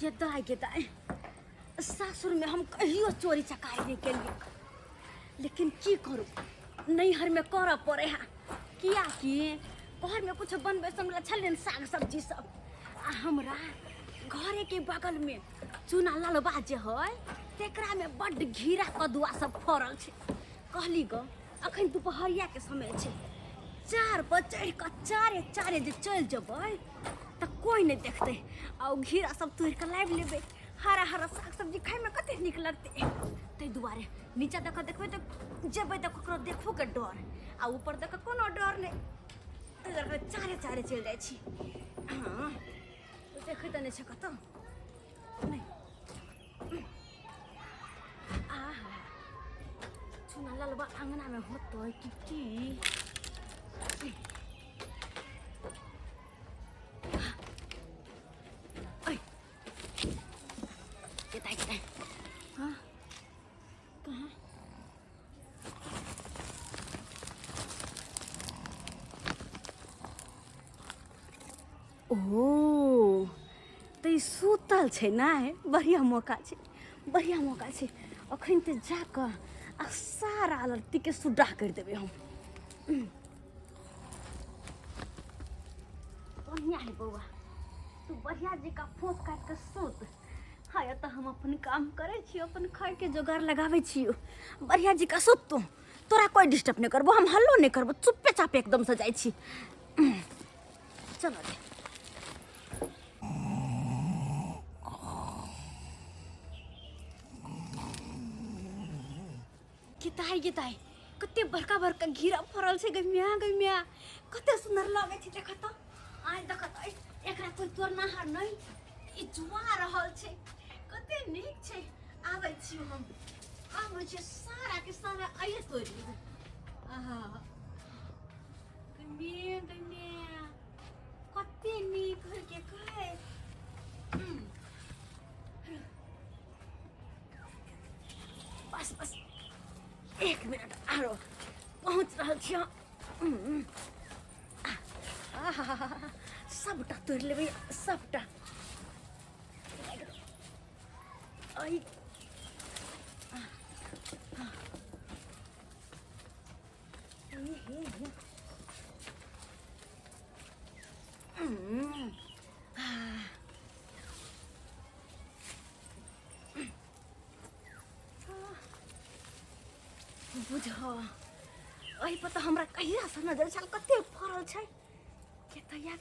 के दाई सासुर में हम कहियो चोरी चकारी नहीं केलिए, लेकिन की करूँ नैहर में कर पड़े है। किया कि घर में कुछ बनबे समला छल साग सब्जी सब आ हमरा घरे के बगल में चूना ललबा जे है तेकरा में बड़ घीरा कदुआ सब फरल छे। कहली ग अखन दुपहरिया के समय छे, 4 पर चढ़ के चारे जे चल जबै त कोई नहीं देखते आ घीरा सब तोड़ के लाइब लेबे। हरा हरा साग सब्जी खाए में कते निक लगते, ते दुआरे नीचा देखबे त जेबै त ककरो देखो के डर आ ऊपर देख कोनो डर नहीं, ते चारे चल जाय छी। हां देखे त नहीं छकत नहीं। आहा चुना ललबा अंगना में होतो की किताई हाँ कहाँ ओ तो सुतल छे ना, बढ़िया मौका छे अखन ते जाकर आ सारा लड़की के सुडा कर देबे हम। बढ़िया है बउआ, तू बढ़िया जी का फोस काट के सुत। हाय तो हम अपन काम करे छियो, अपन खाए के जोगाड़ लगावे छियो। बढ़िया जी का सुत तू, तोरा कोई डिस्टर्ब नहीं करबो, हम हल्लो नहीं करबो, चुप्पे चापे एकदम से जाई छी। चलो दे किताई कते बड़का घीरा फरल छे गमिया कते सुंदर लागे छे। देख त आज देख त एकरा कोई तोर नहार नहीं ई जुआ रहल छे, कते नीक छे। आबै छी हम आबै छे सारा के सारा आइए तोड़ ली। आहा गमिया कते नीक है के कहे। बस 1 मिनट आरो पहुँच रहा छियो। सबटा तोड़ लेबै सबटा। आई बुझ अही पता हमरा कहिया से नजर छल कते फरल छै। के तैया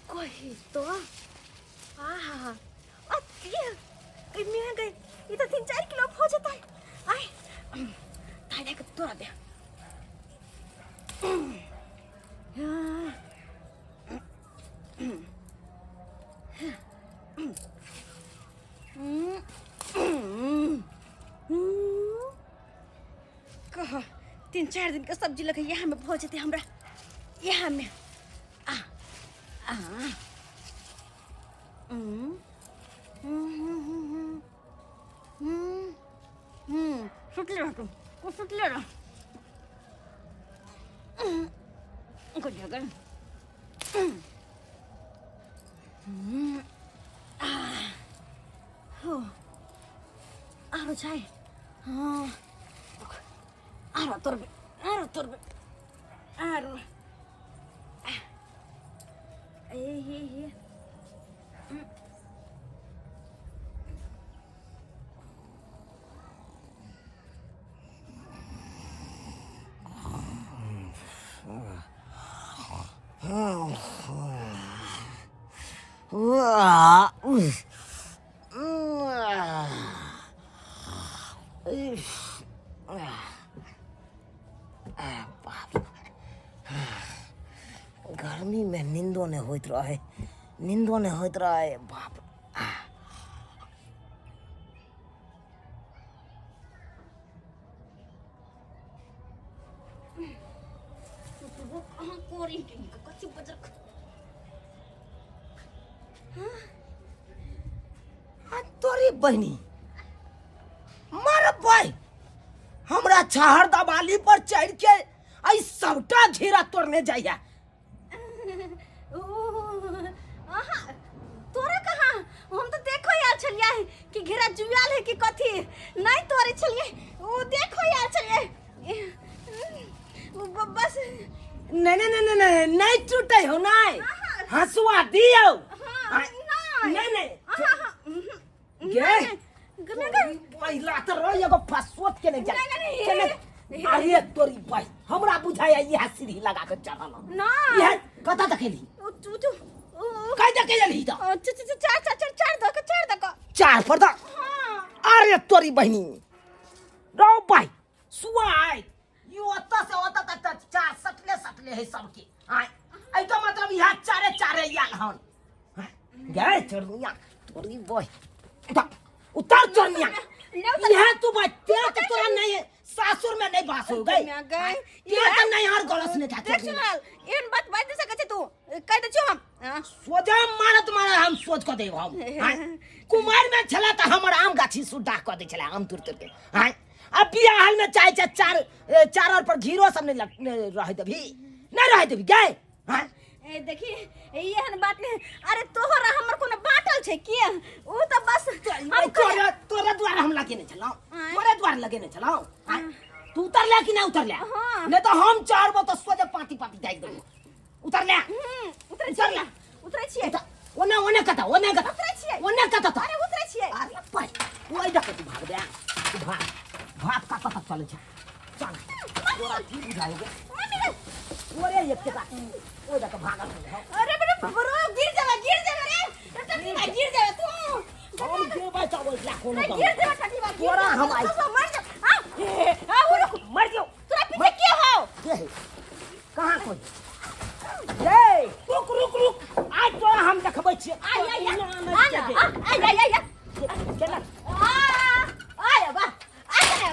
कही तो मैं गई ये तो 3-4 किलो हो जाता है। आई ताई के तोड़ा दे। कहा 3-4 दिन का सब्जी लगे यहाँ में पहुंच जाते हमरा यहाँ में। सुट ले तुम वो सुट ले रहा को जगह आरो चाय हाँ आरो तोरबे आरो ये गर्मी में नींदो नहीं होत रहे बाप। तोरी बहनी मर भाई हमरा छहर दबाली पर चढ़ के घेरा तोड़ने जाइया। तोरा कहाँ हम तो देखो यार चलिए कि घेरा जुआल है कि कथी नहीं तोरे चलिए वो देखो यार चलिए बस नहीं टूटे हो नहीं हंसुआ दियो नहीं गे पहिला तो रोय एगो फसवत के नहीं जा अरे तोरी भाई हमरा बुझाया ये सीढ़ी लगा के चढ़ल ना ये कता तकेली तू कई तकेली तो चार पर दा अरे तोरी बहनी रो भाई सुआई यू ओता से ओता तक चार सटले है सबके आय आई तो मतलब यहां चारे याल हन गए चढ़निया तोरी बॉय उतर चढ़निया यहां तू बच्चे तो तोरा नहीं सासुर में नहीं बास हो गई ये तो नहीं हर गलस ने जाते देख सुनाल इन बात दे सके तू कह दे हम सोजा मारा तुम्हारा हम सोच को देव हम कुमार में चला तो हमर आम गाछी सुडा को दे चला आम तुर के हां अब बिया हाल में चाय चार और पर घीरो सब ने रह देबी नहीं रह देबी गए हां ए देखी एहन बात नहीं अरे तोहरा हमर कोनो बाटल छे के ओ तो बस तोरा द्वार हम लगे नहीं चलाओ तोरे द्वार लगे नहीं चलाओ तू उतर ले कि ना उतर ले नहीं तो हम चारबो तो सोजे पाटी जाई देबो उतर ले उतरे छिए ओने कता उतरे छिए अरे उतरे छिए अरे भाई ओइ डके तू भाग दे तू भाग का पता चले छ चल तोरा ठीक बुझाएगा ओरे एक के ओ डके भागा अरे बरो गिर जावा रे गिर जावा तू हम गिरबा चावल ला कोनो गिर जावा छठी बार तोरा हम आई मर जाओ तोरा पीछे के हो कहां कोई रुक आज तोरा हम देखबै छी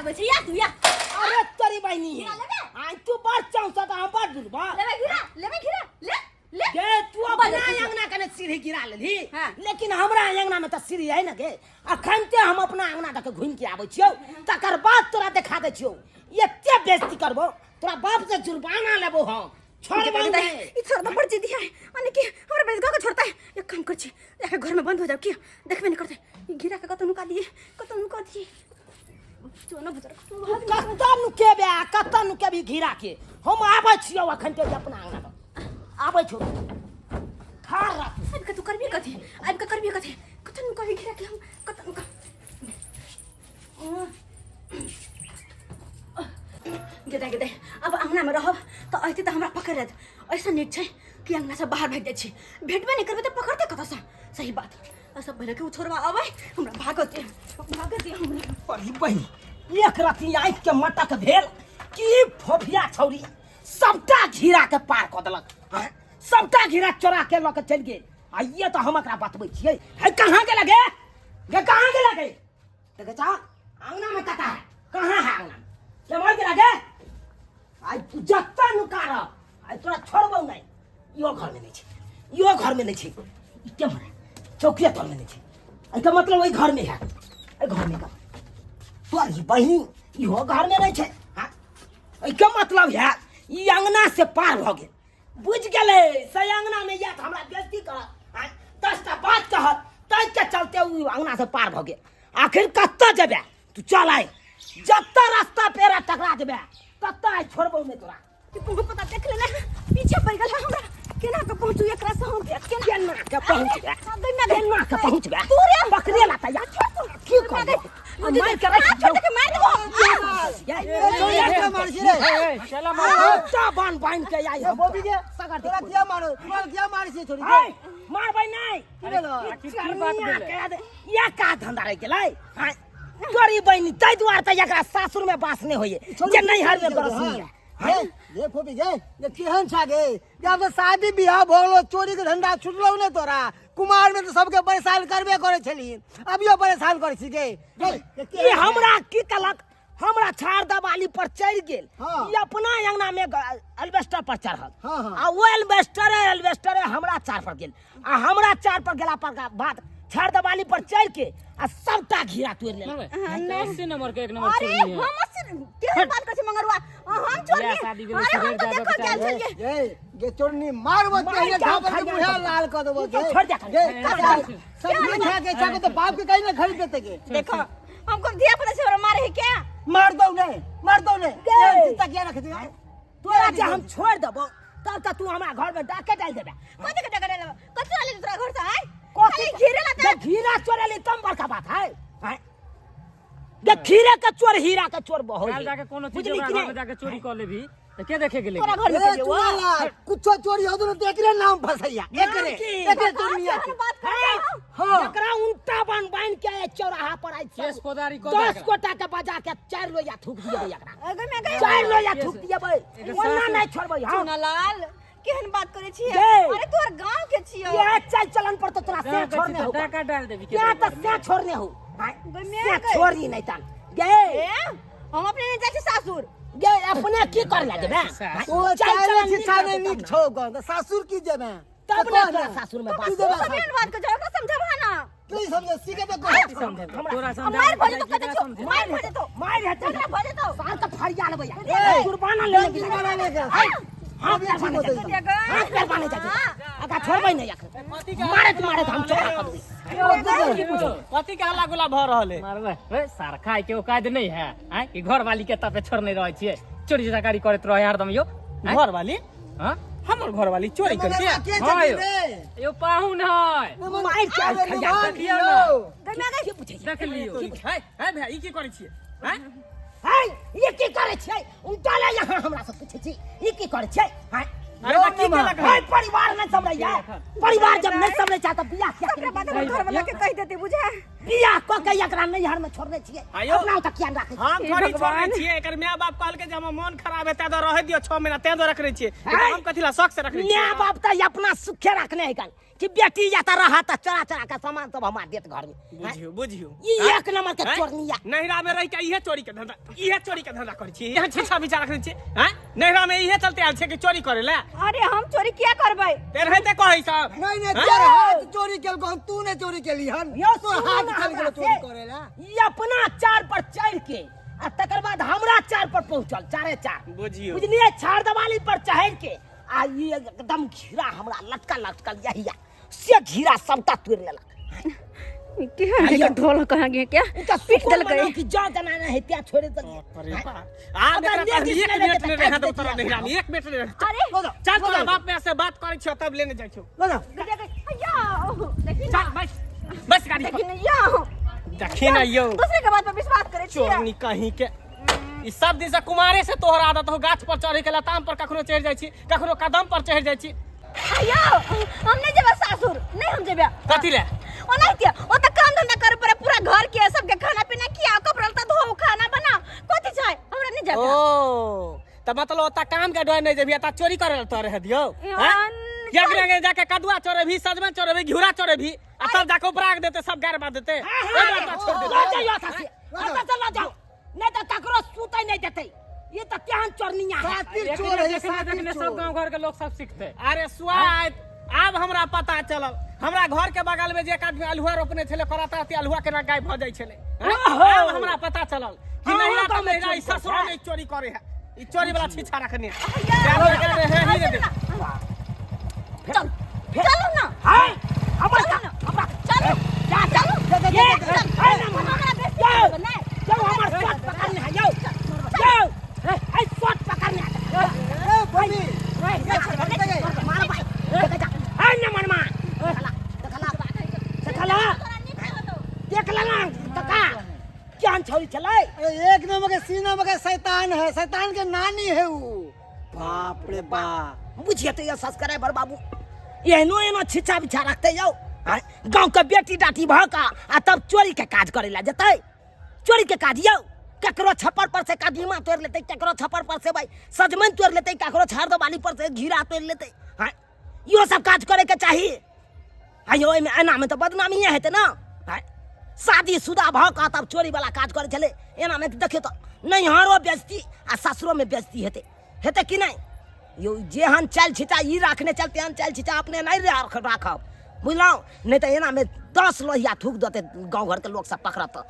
अरे तोरी बहनी है आज तू बात चाहता तो हम बात बोलबा लेबे घिरा के तू अपना अंगना कने सीढ़ी गिरा लेली लेकिन हमरा अंगना में त सीढ़ी है न के अखनते हम अपना अंगना तक घुम के आबै छियौ तकर बाद तोरा देखा दे छियौ एते बेइज्जती करबो तोरा बाप से जुर्माना लेबो हम छोड़बो नहीं ई छोड़ पड़ जी दिया है माने कि हमरा बेच गांव का छोड़ता है एक काम कर छी जाके घर में बंद हो जाओ कि देखबे नहीं करते घिरा के कतौ नुका दिए चोनो बुजुर्ग कत्ता नुके भी घिरा के हम आबै छियौ अखनते अपना अंगना पर आबै छौ ठार रख अब का तू करबी कथि कतौ नुका भी घिरा के हम कतौ नुका गेदा अब अंगना में रहब तो ऐते तो हमरा पकड़त ऐसा नीक छै कि अंगना से बाहर भाग जाय छी भेटबे नहीं करबे तो पकड़ते कत से सही बात सब भले के उछोरवा आवे हमरा भागते हमरा परी बहनी एक राती आँख के मटक भेल कि फोफिया छौरी सबटा घिरा के पार क देलक सबटा घिरा चोरा के ल के चल गेल आ ये तो हम एकरा बतबै छियै है कहां के लगे देखे चा अंगना में कता है कहां है अंगना के मोर के लगे आई तू जत्ता नुकार आई तोरा छोड़बौ नहीं यो घर में नहीं छै के मरे चौकिया तोड़ में नहीं छै आई का मतलब वही घर में है आई घर में का तोरी बहनी इहो घर में नहीं छै हां आई का मतलब है ई अंगना से पार भ गेल बुझ गेले से अंगना में या हमरा बेइज्जती कर हां 10 टा बात कहत तै के चलते उ अंगना से पार भ गेल आखिर कत्ता जेबे तू चल आई जत्ता रास्ता पेरा टकरा जेबे कत्ता आई छोड़बौ नहीं तोरा कि तू पता देख लेना पीछे पड़ गेल हमरा केना के पहुंचू एकरा से हम केना के पहुंच गया तू रे पकड़े लाता या की कर दे मार के रख छोड़ के मार देबो चला मार बांध के आई बोबी के सगर तोरा क्या मारी से छोड़ी मार भाई नहीं की बात बोले या का धंधा रह गेलै हां तोरी बहनी तै दुआर त एकरा सासुर में बास नहीं होए जे नहीं हर में बरसी ये फोबी गे ये केहन छा गे जब तो शादी बियाह भोगलो चोरी के धंधा छुटलो ने तोरा कुमार में तो सबके परेशान करबे करे छली अबियो परेशान करे छी गे ये हमरा की कलक हमरा छाड़ दबाली पर चढ़ गेल ई अपना अंगना में एल्वेस्टर पर चढ़ल आ वो एल्वेस्टर हमरा चार पर गेल आ हमरा चार पर गेला पर बाद छड़ दबाली पर चढ़ के आ सबटा घीरा तोड़ ले। 80 नंबर के 1 नंबर अरे चोरी है। हम केहन बात करे मंगरुआ हम चोर बियाह नहीं। शादी के अरे लिए हम तो सिगरेट देखो दारू क्या चलिए ये चोरनी मार मत मार के क्या झापड़ खा के जा मुंह कर। लाल कर देबो तो छोड़ जा कर। सब नहीं खा के चाको तो बाप के कहीं ना खरीद देते के देखो हमको दिया पड़े से और मारे है क्या मार दो ने चिंता क्या रख दिया तोरा जे हम छोड़ देबो तब तक तू हमरा घर में डाके डाल देबे। कथि के टकरे ले कचरा ले दूसरा घर से है कथी खाली घेरे लाता जब घीरा चोरेली तब बड़का बात है हैं? जब खीरे का चोर हीरा का चोर बहुत काल जाके कोनो चीज बुझली ओकरा कि घर नहीं? में जाके चोरी कर लेबी तो के देखे गेले तोरा घर में के वो कुछ चोरी हो तो एकरे नाम फसैया एकरे चोरनिया के बात कर हां जकरा उल्टा बन के आए चौराहा पर आई केस कोदारी को 10 कोटा के बजा के 4 लोया थूक दिए भैया एकरा अगर मैं गई 4 लोया थूक दिए भाई ओना नहीं छोड़बै हम सोनालाल केहन बात करे छी गे। अरे तोर गांव के छियो ये चल चलन पर तो तोरा से छोड़ने हो टाका डाल देबी क्या तो से छोड़ने हो गमे से गई। छोड़ी नहीं तन गे ए हम अपने नहीं जाए छी सासुर गे अपने की कर ले जेबे ओ चाले छिछा नहीं निक छौ ग सासुर की जेबे तब ना तोरा सासुर में बात तू सब एहन बात कर ओकरा समझाबा ना की समझे सीखे पे को समझे तोरा समझा मार भजे तो कते छो मार भजे तो मार हेते तोरा भजे तो साल का फरिया ले ए, भैया कुर्बाना ले ले बना ले के हां पैर बाने जाते हां पैर बाने जाते अगा छोड़बै नहीं आखिर मारे हम चोरा कर दी कथी के हल्ला गुला भ रहले मारबे रे सार खाय के औकात नहीं है हैं कि घर वाली के तपे छोड़ने रह छिए चोरी चकारी करत रह हरदम यो घर वाली हां हमर घर वाली चोरी करके हां यो पाहुन है मार के खरिया देखियो ना गमे गई पूछे देख लियो है भाई ई की करै छिए हैं है ये की करे छै उल्टा ले यहाँ हमरा से पूछे छी ये की करे छै है अरे बा की केलक है परिवार नहीं समझैया परिवार जब नहीं समझ चाहता बियाह क्या ओकरा बाद हम घर वाला के कह देते बुझा बियाह को के एकरा नहीं हर में छोड़ने छिए आयो। अपना तक किया राखे हम हे थोड़ी भगवान। छोड़े छिए एकर माय बाप कहल के जे हम मन खराब हेता तो रह दियो 6 महीना तें दो रख रहे छिए है। हम कथिला शौक से रख रहे माँ छिए बाप तो अपना सुखे रखने है कल कि बेटी जाता रहा तो चरा चरा का सामान सब हमार देत घर में हैं? बुझियो ये एक नंबर के चोरनिया नहिरा में रह के इहे चोरी के धंधा करे छी यहाँ छिछा विचार रखने छी हैं नहिरा में इहे चलते आल छे कि चोरी करे ले अरे हम चोरी क्या करबै तेर हेते कहै सब नहीं तेरे हाथ चोरी केल को तू ने चोरी केली हन यो तो सुनो हाथ ना चल हमरा के चोरी से। करेला ये अपना चार पर चढ़ के आ तकर बाद हमरा चार पर पहुंचल 4 बुझियो बुझलिए छाड़ दवाली पर चढ़ के आ ये एकदम घीरा हमरा लटकल यही से घीरा सबटा तोड़ लेलक केहन है ढोल कहां गए क्या उनका पीट सुकून देल बना गए कि जा जनाना है त्या छोड़े तो आ देखा अगर एक लेडीज मिनट के में लेके रह तो दो तोरा नहिरा में 1 मिनट में रह अरे चल तोरा बाप में से बात करे छ तब लेने जाय छो लो ना या देखी ना चल बस गाड़ी देखी ना या देखी ना यो दूसरे के बात पर विश्वास करे छी चोरनी कहीं के ई सब दिन से कुमारे से तोहर आदत हो गाछ पर चढ़े के लताम पर कखनो चढ़ जाय छी कखनो कदम पर चढ़ जाय छी या हम नहीं जेबे सासुर नहीं हम जेबे कथी ले ओ नहीं के ओ त काम धंधा करे पड़े पूरा घर के सबके खाना पीना किया कपड़ा लत्ता धो खाना बना कथि छै हमरा नहीं जेबे ओ त मतलब ओता काम के डर नहीं जेबी ता चोरी करे तो रह दियो यान हैं जाके कदुआ चोरे भी सजमन चोरे भी घिउरा चोरे भी आ तब जाके उपराग देते सब गार बात देते ए बात छोड़ दे जाइयो था से आता चला जाओ नहीं तो तकरो सूते नहीं देते ये तो त्यान चोरनिया है सातिर चोर है देखने सातिर सब चोर गांव घर के लोग सब सीखते अरे स्वाद अब हमरा पता चलल हमरा घर के बगल में जे एक आदमी अलुआ रोपने छले कराता ती अलुआ केना गाय भ जाय छले अब हमरा पता चलल कि हाँ, नहिरा हाँ, तो नहिरा ई हाँ, ससुरा हाँ। में चोरी करे है ई चोरी वाला छीछा रखने चल चलो ना हां अब चलो जा चलो ये है ना हमरा बेटी नहीं जाओ हमार शॉट पकड़ने है जाओ ए शॉट पकड़ने ए बनी मार भाई है ना मनमा देखला देख लेना काका क्या छोरी चले एक नंबर के सीना में के शैतान है शैतान के नानी है वो बाप रे बाप बुझिए तो ये सब्सक्राइबर बाबू एनो छिछा बिछा रखते जाओ गांव के बेटी डाटी भका आ तब चोरी के काज करे ला जते चोरी के काज यौ ककरो छप्पर पर से कदीमा तोड़ लेते ककरो छप्पर पर से भाई सजमन तोड़ लेते ककरो छाड़ दो बाली पर से घीरा तोड़ लेते हां यो सब काज करे के चाहिए आयो एमे एना में तो बदनामी हेते ना शादीशुदा भका तब चोरी वाला काज करे चले एना में देखियो तो नहीं हारो बेइज्जती आ ससुरो में बेइज्जती हेते कि नहीं यो जेहन चल छिटा ई रखने चलते हन चल छिटा अपने नहीं राखब बुझलौ नहीं तो एना में 10 लोहिया थूक देते गाँव घर के लोग सब पकड़त